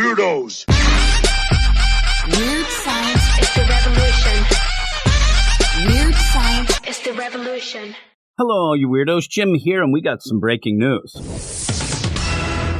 weirdos. Weird science is the revolution. Weird science is the revolution. Hello, all you weirdos. Jim here, and we got some breaking news.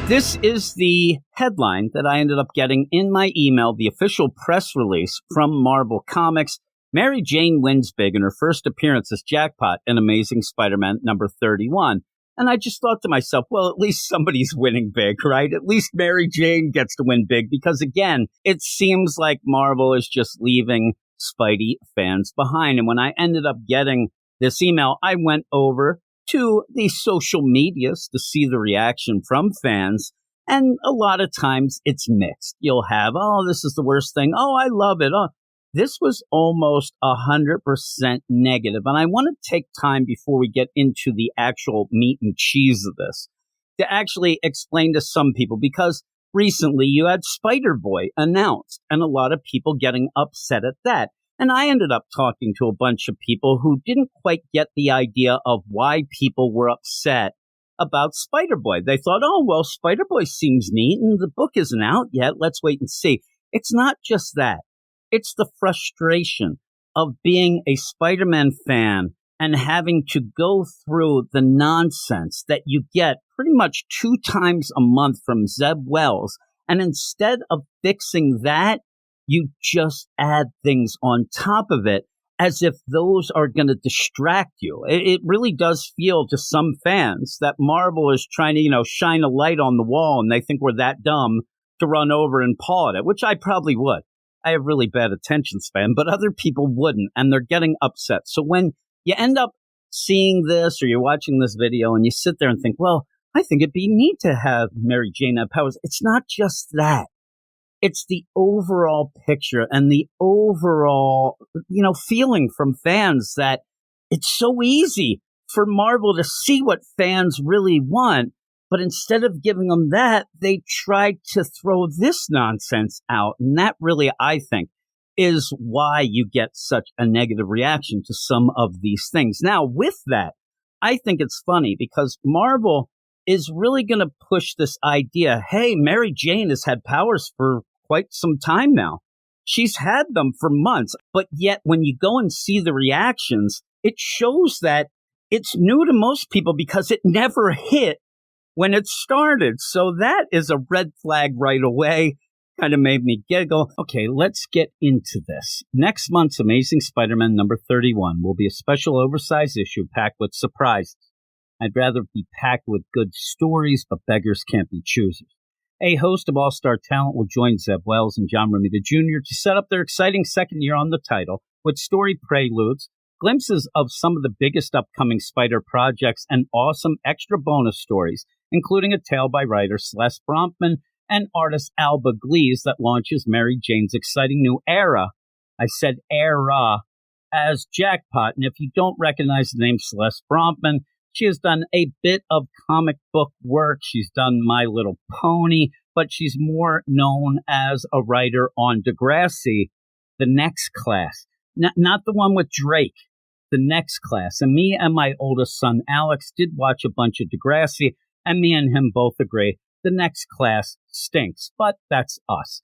This is the headline that I ended up getting in my email, the official press release from Marvel Comics. Mary Jane wins big in her first appearance as Jackpot in Amazing Spider-Man number 31. And I just thought to myself, well, at least somebody's winning big, right? At least Mary Jane gets to win big because, again, it seems like Marvel is just leaving Spidey fans behind. And when I ended up getting this email, I went over to the social medias to see the reaction from fans. And a lot of times it's mixed. You'll have, oh, this is the worst thing. Oh, I love it. Oh, this was almost 100% negative. And I want to take time before we get into the actual meat and cheese of this to actually explain to some people, because recently you had Spider-Boy announced and a lot of people getting upset at that. And I ended up talking to a bunch of people who didn't quite get the idea of why people were upset about Spider-Boy. They thought, oh, well, Spider-Boy seems neat and the book isn't out yet. Let's wait and see. It's not just that. It's the frustration of being a Spider-Man fan and having to go through the nonsense that you get pretty much 2 times a month from Zeb Wells. And instead of fixing that, you just add things on top of it as if those are going to distract you. It really does feel to some fans that Marvel is trying to, shine a light on the wall and they think we're that dumb to run over and paw at it, which I probably would. I have really bad attention span, but other people wouldn't, and they're getting upset. So when you end up seeing this or you're watching this video and you sit there and think, well, I think it'd be neat to have Mary Jane have powers. It's not just that. It's the overall picture and the overall, feeling from fans that it's so easy for Marvel to see what fans really want. But instead of giving them that, they tried to throw this nonsense out. And that really, I think, is why you get such a negative reaction to some of these things. Now, with that, I think it's funny because Marvel is really going to push this idea, hey, Mary Jane has had powers for quite some time now. She's had them for months. But yet, when you go and see the reactions, it shows that it's new to most people because it never hit when it started. So that is a red flag right away. Kind of made me giggle. Okay, let's get into this. Next month's Amazing Spider-Man number 31 will be a special oversized issue packed with surprises. I'd rather be packed with good stories, but beggars can't be choosers. A host of all-star talent will join Zeb Wells and John Romita Jr. to set up their exciting second year on the title with story preludes, glimpses of some of the biggest upcoming Spider projects, and awesome extra bonus stories, including a tale by writer Celeste Bronfman and artist Alba Glees that launches Mary Jane's exciting new era. I said era as Jackpot, and if you don't recognize the name Celeste Bronfman, she has done a bit of comic book work. She's done My Little Pony, but she's more known as a writer on Degrassi, The Next Class. Not the one with Drake, The Next Class. And me and my oldest son, Alex, did watch a bunch of Degrassi, and me and him both agree The Next Class stinks, but that's us.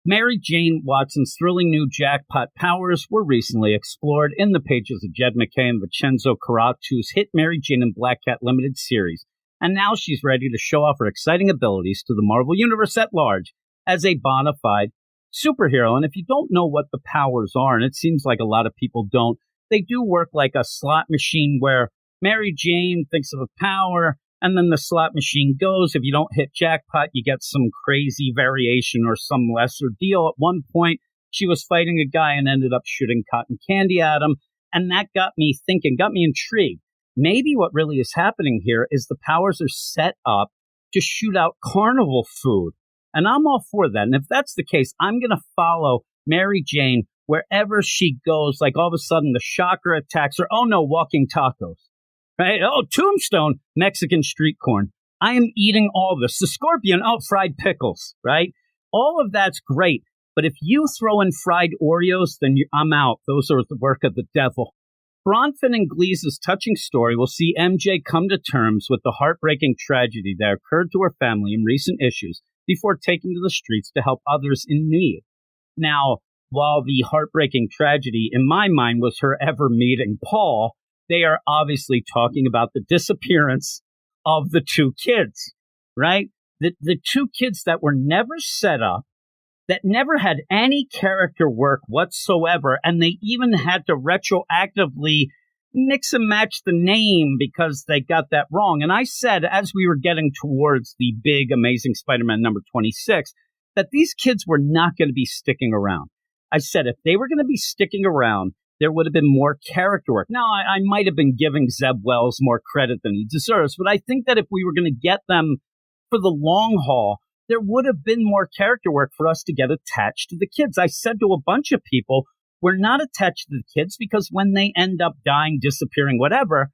Mary Jane Watson's thrilling new Jackpot powers were recently explored in the pages of Jed MacKay and Vincenzo Carrattu's hit Mary Jane and Black Cat limited series, and now she's ready to show off her exciting abilities to the Marvel Universe at large as a bona fide superhero. And if you don't know what the powers are, and it seems like a lot of people don't, they do work like a slot machine where Mary Jane thinks of a power, and then the slot machine goes. If you don't hit jackpot, you get some crazy variation or some lesser deal. At one point, she was fighting a guy and ended up shooting cotton candy at him. And that got me thinking, got me intrigued. Maybe what really is happening here is the powers are set up to shoot out carnival food. And I'm all for that. And if that's the case, I'm going to follow Mary Jane wherever she goes. Like all of a sudden, the shocker attacks her. Oh, no, walking tacos. Right? Oh, Tombstone, Mexican street corn. I am eating all this. The Scorpion, oh, fried pickles, right? All of that's great. But if you throw in fried Oreos, then I'm out. Those are the work of the devil. Bronfman and Glees' touching story will see MJ come to terms with the heartbreaking tragedy that occurred to her family in recent issues before taking to the streets to help others in need. Now, while the heartbreaking tragedy in my mind was her ever meeting Paul, they are obviously talking about the disappearance of the two kids, right? The two kids that were never set up, that never had any character work whatsoever, and they even had to retroactively mix and match the name because they got that wrong. And I said, as we were getting towards the big Amazing Spider-Man number 26, that these kids were not going to be sticking around. I said if they were going to be sticking around, there would have been more character work. Now, I might have been giving Zeb Wells more credit than he deserves, but I think that if we were going to get them for the long haul, there would have been more character work for us to get attached to the kids. I said to a bunch of people, we're not attached to the kids because when they end up dying, disappearing, whatever,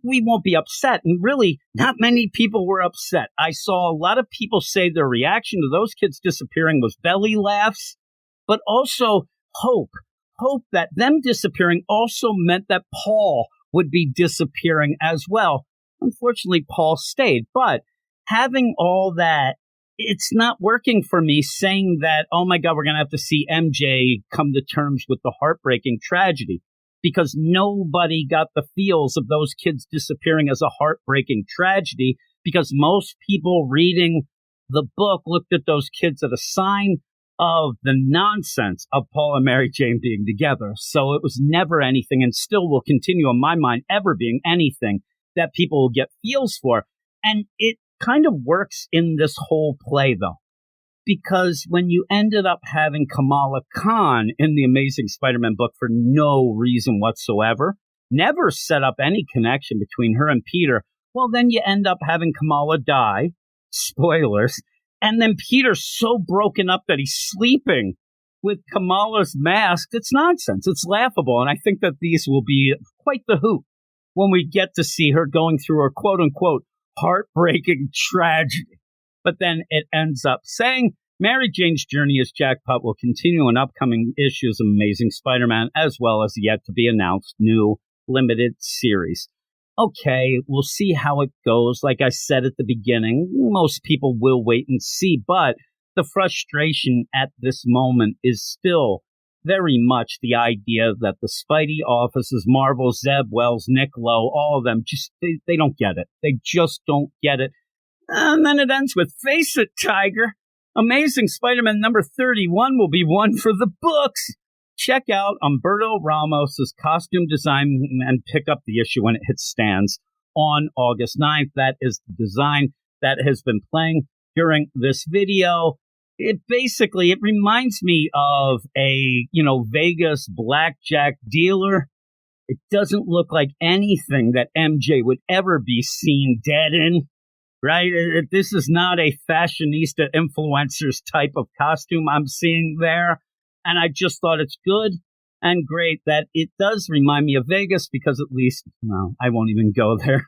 we won't be upset. And really, not many people were upset. I saw a lot of people say their reaction to those kids disappearing was belly laughs, but also hope. Hope that them disappearing also meant that Paul would be disappearing as well. Unfortunately, Paul stayed. But having all that, it's not working for me saying that, oh my God, we're going to have to see MJ come to terms with the heartbreaking tragedy, because nobody got the feels of those kids disappearing as a heartbreaking tragedy, because most people reading the book looked at those kids as a sign of the nonsense of Paul and Mary Jane being together. So it was never anything, and still will continue in my mind ever being anything that people will get feels for. And it kind of works in this whole play, though, because when you ended up having Kamala Khan in the Amazing Spider-Man book for no reason whatsoever, never set up any connection between her and Peter, well, then you end up having Kamala die, spoilers, and then Peter's so broken up that he's sleeping with Kamala's mask. It's nonsense. It's laughable. And I think that these will be quite the hoot when we get to see her going through her quote-unquote heartbreaking tragedy. But then it ends up saying Mary Jane's journey as Jackpot will continue in upcoming issues of Amazing Spider-Man, as well as yet to be announced new limited series. Okay, we'll see how it goes. Like I said at the beginning, most people will wait and see, but the frustration at this moment is still very much the idea that the Spidey offices, Marvel, Zeb Wells, Nick Lowe, all of them, just they don't get it. They just don't get it. And then it ends with, face it, Tiger, Amazing Spider-Man number 31 will be one for the books. Check out Humberto Ramos' costume design and pick up the issue when it hits stands on August 9th. That is the design that has been playing during this video. It reminds me of a, Vegas blackjack dealer. It doesn't look like anything that MJ would ever be seen dead in, right? This is not a fashionista influencers type of costume I'm seeing there. And I just thought it's good and great that it does remind me of Vegas, because at least, I won't even go there.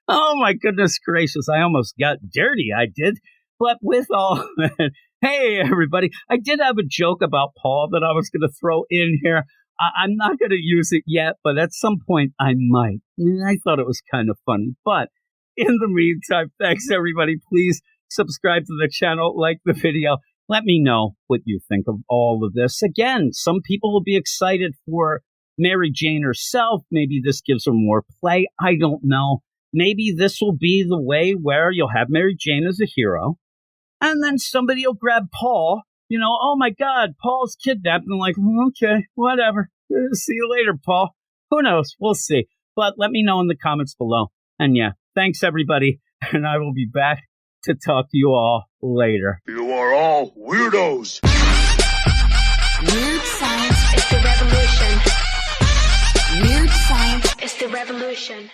Oh my goodness gracious. I almost got dirty. I did. But with all that, hey, everybody, I did have a joke about Paul that I was going to throw in here. I'm not going to use it yet, but at some point I might. I thought it was kind of funny. But in the meantime, thanks, everybody. Please subscribe to the channel, like the video. Let me know what you think of all of this. Again, some people will be excited for Mary Jane herself. Maybe this gives her more play. I don't know. Maybe this will be the way where you'll have Mary Jane as a hero, and then somebody will grab Paul, oh my God, Paul's kidnapped. And I'm like, okay, whatever. See you later, Paul. Who knows? We'll see. But let me know in the comments below. And yeah, thanks everybody. And I will be back to talk to you all later. You are all weirdos. Weird science is the revolution. Weird science is the revolution.